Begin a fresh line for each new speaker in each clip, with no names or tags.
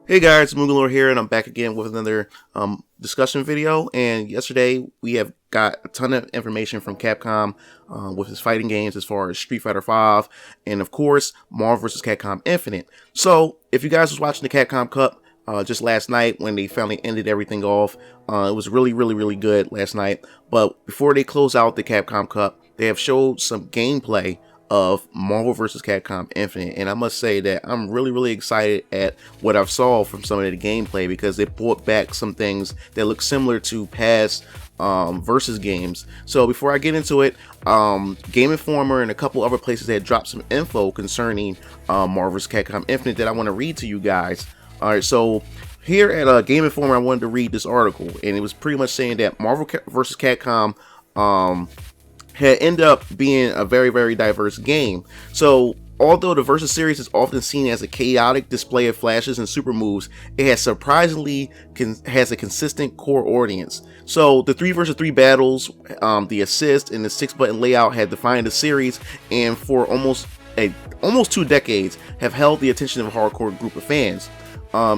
Hey guys, MugenLord here, and I'm back again with another discussion video. And yesterday we have got a ton of information from Capcom with his fighting games as far as Street Fighter V, and of course Marvel vs. Capcom Infinite. So if you guys was watching the Capcom Cup just last night when they finally ended everything off, it was really good last night. But before they close out the Capcom Cup, they have showed some gameplay of Marvel vs. Capcom Infinite, and I must say that I'm really excited at what I've saw from some of the gameplay, because they brought back some things that look similar to past versus games. So before I get into it, Game Informer and a couple other places had dropped some info concerning Marvel vs. Capcom Infinite that I want to read to you guys. Alright, so here at Game Informer, I wanted to read this article, and it was pretty much saying that Marvel vs. Capcom had ended up being a very diverse game. So although the Versus series is often seen as a chaotic display of flashes and super moves, it has surprisingly has a consistent core audience. So the 3 vs 3 battles, the assist, and the 6-button layout had defined the series, and for almost 2 decades have held the attention of a hardcore group of fans.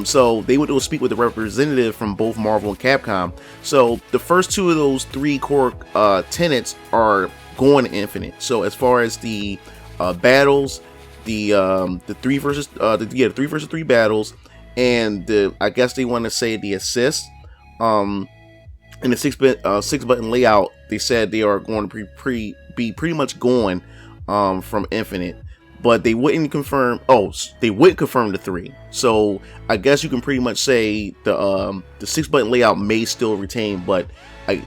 So they would speak with a representative from both Marvel and Capcom. So the first 2 of those 3 core tenets are going to Infinite. So as far as the battles, the 3 vs 3 battles, and I guess they want to say the assist, and the 6-button layout, they said they are going to be pretty much going from Infinite. But they wouldn't confirm. They would confirm the 3. So I guess you can pretty much say the 6-button layout may still retain, but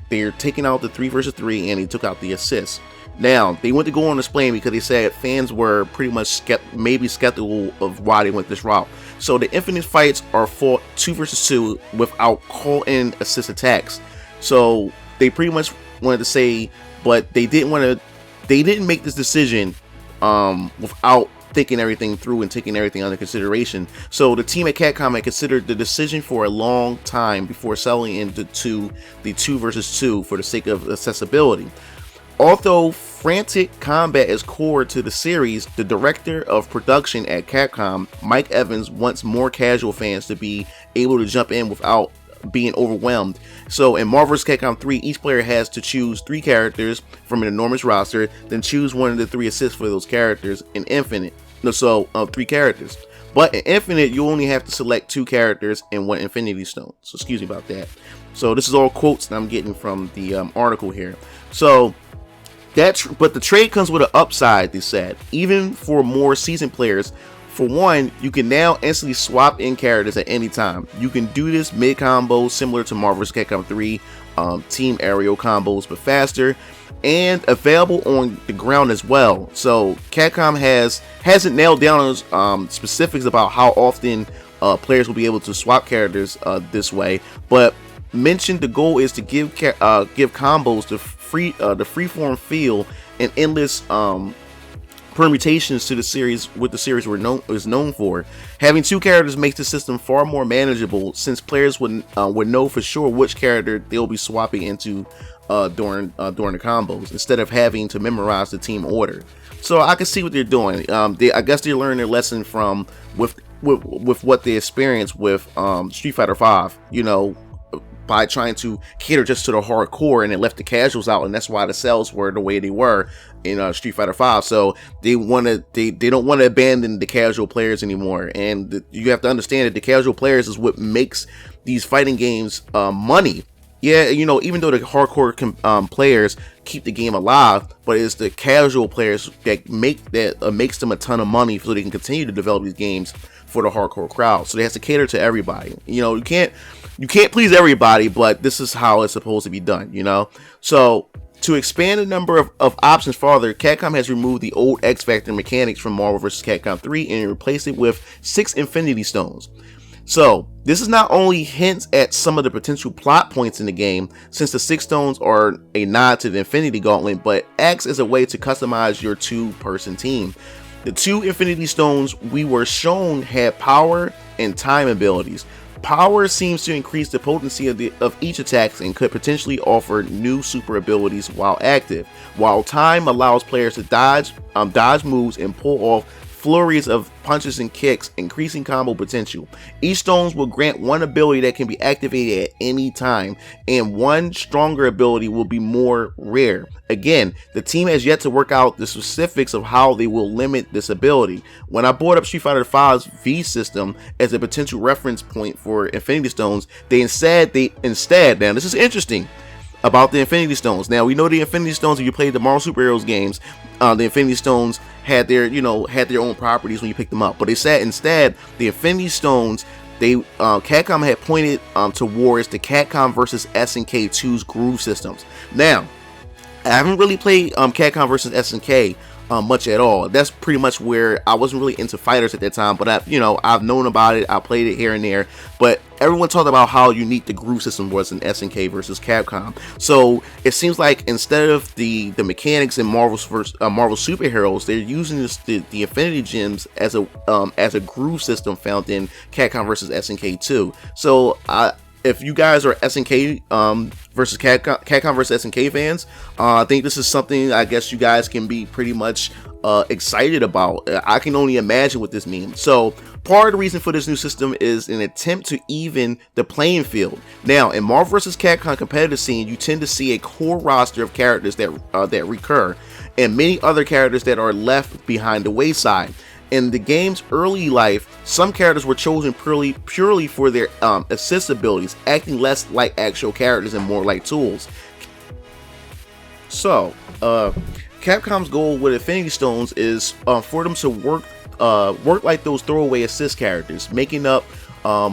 they're taking out the 3 vs 3, and they took out the assist. Now they went to go on display because they said fans were pretty much skeptical of why they went this route. So the Infinite fights are fought 2 vs 2 without call-in assist attacks. So they pretty much wanted to say, but they didn't make this decision without thinking everything through and taking everything under consideration. So the team at Capcom had considered the decision for a long time before selling into the 2 vs 2 for the sake of accessibility. Although frantic combat is core to the series, the director of production at Capcom, Mike Evans, wants more casual fans to be able to jump in without being overwhelmed. So in Marvel vs. Capcom 3, each player has to choose 3 characters from an enormous roster, then choose one of the 3 assists for those characters. In Infinite, 3 characters. But in Infinite, you only have to select 2 characters and 1 Infinity Stone. So excuse me about that. So this is all quotes that I'm getting from the article here. So but the trade comes with an upside, they said, even for more seasoned players. For one, you can now instantly swap in characters at any time. You can do this mid-combo similar to Marvel vs. Capcom 3 team aerial combos, but faster, and available on the ground as well. So Capcom hasn't nailed down specifics about how often players will be able to swap characters this way, but mentioned the goal is to give combos the freeform feel and endless permutations to the series, what the series is known for. Having 2 characters makes the system far more manageable, since players would know for sure which character they'll be swapping into during the combos, instead of having to memorize the team order. So I can see what they're doing. I guess they learned their lesson from with what they experienced with Street Fighter V. By trying to cater just to the hardcore, and it left the casuals out, and that's why the sales were the way they were in Street Fighter V. So they don't want to abandon the casual players anymore, and you have to understand that the casual players is what makes these fighting games money. Yeah, even though the hardcore players keep the game alive, but it's the casual players that makes them a ton of money, so they can continue to develop these games for the hardcore crowd. So they have to cater to everybody. You can't please everybody, but this is how it's supposed to be done, So to expand the number of options farther, Capcom has removed the old X Factor mechanics from Marvel vs. Capcom 3 and replaced it with 6 Infinity Stones. So this is not only hints at some of the potential plot points in the game, since the 6 stones are a nod to the Infinity Gauntlet, but acts as a way to customize your 2-person team. The 2 Infinity Stones we were shown had power and time abilities. Power seems to increase the potency of each attack and could potentially offer new super abilities while active, while time allows players to dodge moves and pull off flurries of punches and kicks, increasing combo potential. Each stones will grant one ability that can be activated at any time, and one stronger ability will be more rare. Again, the team has yet to work out the specifics of how they will limit this ability. When I brought up Street Fighter V's V system as a potential reference point for Infinity Stones, they instead, now this is interesting, about the Infinity Stones. Now we know the Infinity Stones, if you played the Marvel Superheroes games, the Infinity Stones had their, had their own properties when you picked them up. But they said instead the Infinity Stones, Capcom had pointed towards the Capcom versus SNK 2's groove systems. Now, I haven't really played Capcom versus SNK much at all. That's pretty much where I wasn't really into fighters at that time, but I've known about it. I played it here and there, but everyone talked about how unique the groove system was in SNK versus Capcom. So it seems like instead of the mechanics in Marvel Superheroes, they're using the Infinity Gems as a groove system found in Capcom versus SNK 2. So if you guys are SNK versus Capcom versus SNK fans, I think this is something I guess you guys can be pretty much excited about. I can only imagine what this means. So part of the reason for this new system is an attempt to even the playing field. Now, in Marvel vs. Capcom competitive scene, you tend to see a core roster of characters that recur, and many other characters that are left behind the wayside. In the game's early life, some characters were chosen purely for their assist abilities, acting less like actual characters and more like tools. So, Capcom's goal with Infinity Stones is for them to work like those throwaway assist characters, making up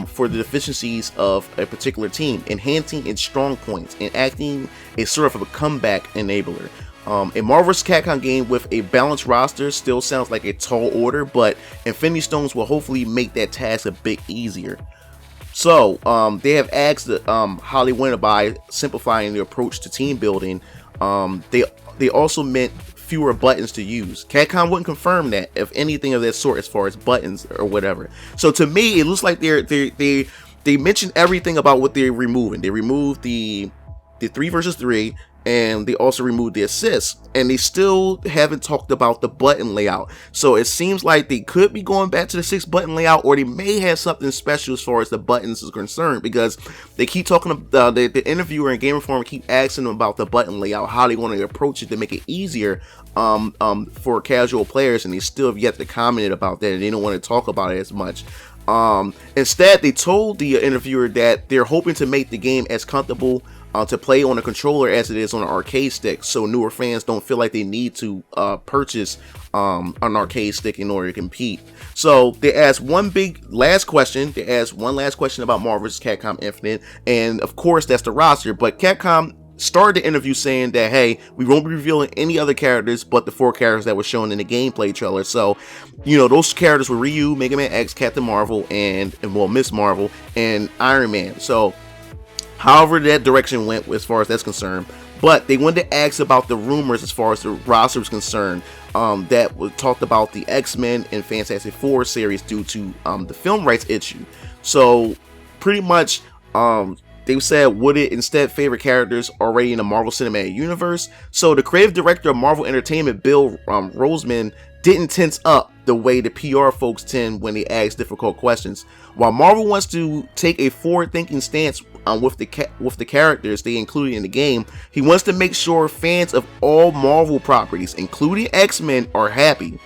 for the deficiencies of a particular team, enhancing its strong points, and acting as sort of a comeback enabler. A Marvel vs. Capcom game with a balanced roster still sounds like a tall order, but Infinity Stones will hopefully make that task a bit easier. So, they have asked how they went about simplifying the approach to team building. They also meant fewer buttons to use. Capcom wouldn't confirm that, if anything of that sort, as far as buttons or whatever. So to me, it looks like they mentioned everything about what they're removing. They removed the 3 versus 3, and they also removed the assists, and they still haven't talked about the button layout. So it seems like they could be going back to the 6 button layout, or they may have something special as far as the buttons is concerned, because they keep talking about the interviewer and Game Informer keep asking them about the button layout, how they want to approach it to make it easier for casual players, and they still have yet to comment about that, and they don't want to talk about it as much. Instead, they told the interviewer that they're hoping to make the game as comfortable to play on a controller as it is on an arcade stick, so newer fans don't feel like they need to purchase an arcade stick in order to compete. So they asked one last question about Marvel vs. Capcom Infinite, and of course that's the roster, but Capcom started the interview saying that, hey, we won't be revealing any other characters but the 4 characters that were shown in the gameplay trailer. So, those characters were Ryu, Mega Man X, Captain Marvel, and Miss Marvel, and Iron Man. So, however that direction went as far as that's concerned. But they wanted to ask about the rumors as far as the roster was concerned, that talked about the X-Men and Fantastic Four series due to the film rights issue. So, pretty much, they said, would it instead favor characters already in the Marvel Cinematic Universe? So the creative director of Marvel Entertainment, Bill Roseman, didn't tense up the way the PR folks tend when they ask difficult questions. While Marvel wants to take a forward-thinking stance with the characters they included in the game, he wants to make sure fans of all Marvel properties, including X-Men, are happy.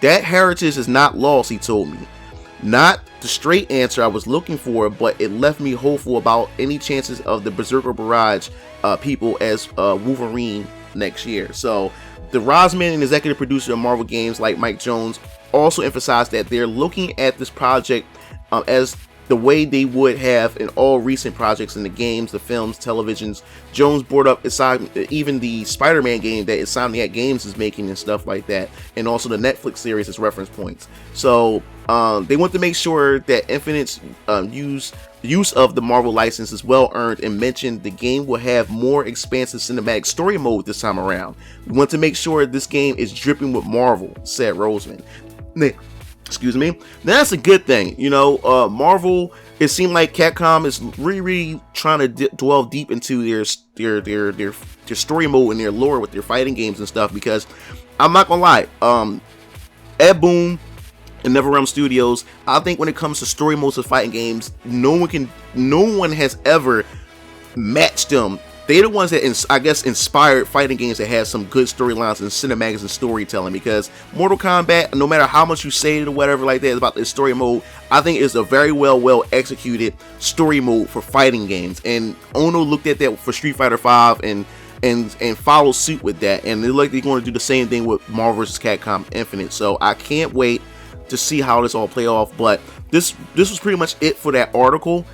That heritage is not lost, he told me. Not the straight answer I was looking for, but it left me hopeful about any chances of the Berserker Barrage people as Wolverine next year. So the Rosman and executive producer of Marvel games like Mike Jones also emphasized that they're looking at this project as the way they would have in all recent projects in the games, the films, televisions. Jones brought up even the Spider-Man game that Insomniac Games is making and stuff like that, and also the Netflix series as reference points. So they want to make sure that Infinite's use of the Marvel license is well earned, and mentioned the game will have more expansive cinematic story mode this time around. We want to make sure this game is dripping with Marvel, said Roseman. Excuse me. Now, that's a good thing. Marvel, it seemed like Capcom is really trying to dwell deep into their story mode and their lore with their fighting games and stuff, because I'm not gonna lie, Ed Boon and NetherRealm Studios. I think when it comes to story modes of fighting games, no one has ever matched them. They're the ones that, I guess, inspired fighting games that had some good storylines and cinematics and storytelling, because Mortal Kombat, no matter how much you say it or whatever like that about this story mode, I think it's a very well executed story mode for fighting games. And Ono looked at that for Street Fighter V and follow suit with that, and they're like they're going to do the same thing with Marvel vs. Capcom Infinite. So I can't wait to see how this all play off. But this was pretty much it for that article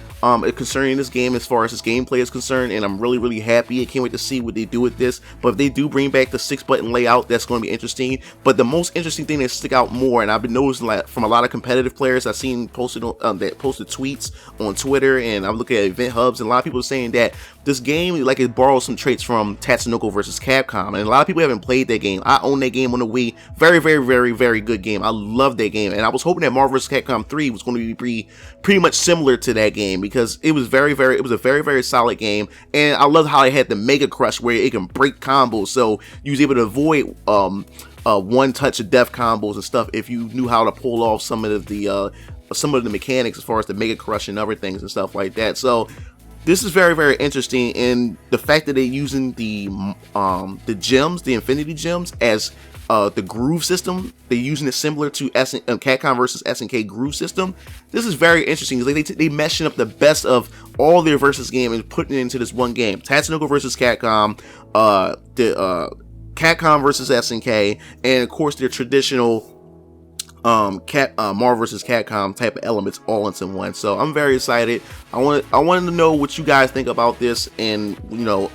concerning this game as far as its gameplay is concerned, and I'm really happy. I can't wait to see what they do with this. But if they do bring back the 6-button layout, that's going to be interesting. But the most interesting thing that stick out more, and I've been noticing like from a lot of competitive players I've seen posted that posted tweets on Twitter, and I'm looking at event hubs, and a lot of people are saying that this game, like, it borrows some traits from Tatsunoko versus Capcom, and a lot of people haven't played that game. I own that game on the Wii. Very good game. I love that game, and I was hoping that Marvel vs. Capcom 3 was going to be pretty much similar to that game, because it was it was a very solid game. And I love how it had the Mega Crush where it can break combos, so you was able to avoid one touch of death combos and stuff if you knew how to pull off some of the mechanics as far as the Mega Crush and other things and stuff like that. So this is very interesting, and the fact that they're using the gems, the Infinity Gems, as the groove system. They're using it similar to Capcom versus SNK groove system. This is very interesting. Like they meshing up the best of all their versus game and putting it into this one game. Tatsunoko versus Capcom, Capcom versus SNK, and of course their traditional Marvel vs. Capcom type of elements all into one. So I'm very excited. I wanted to know what you guys think about this, and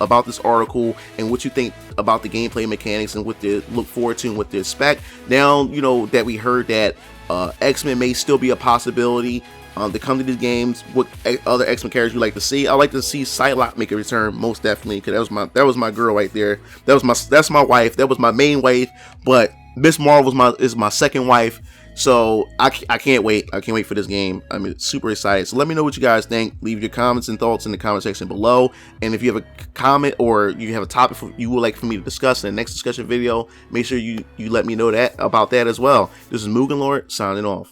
about this article, and what you think about the gameplay mechanics and what to look forward to and what to expect. Now that we heard that X-Men may still be a possibility to come to these games. What other X-Men characters you like to see? I like to see Psylocke make a return, most definitely, because that was my girl right there. That's my wife. That was my main wife. But Miss Marvel is my second wife. So I can't wait. I can't wait for this game. I'm super excited. So let me know what you guys think. Leave your comments and thoughts in the comment section below. And if you have a comment or you have a topic you would like for me to discuss in the next discussion video, make sure you let me know about that as well. This is MugenLord signing off.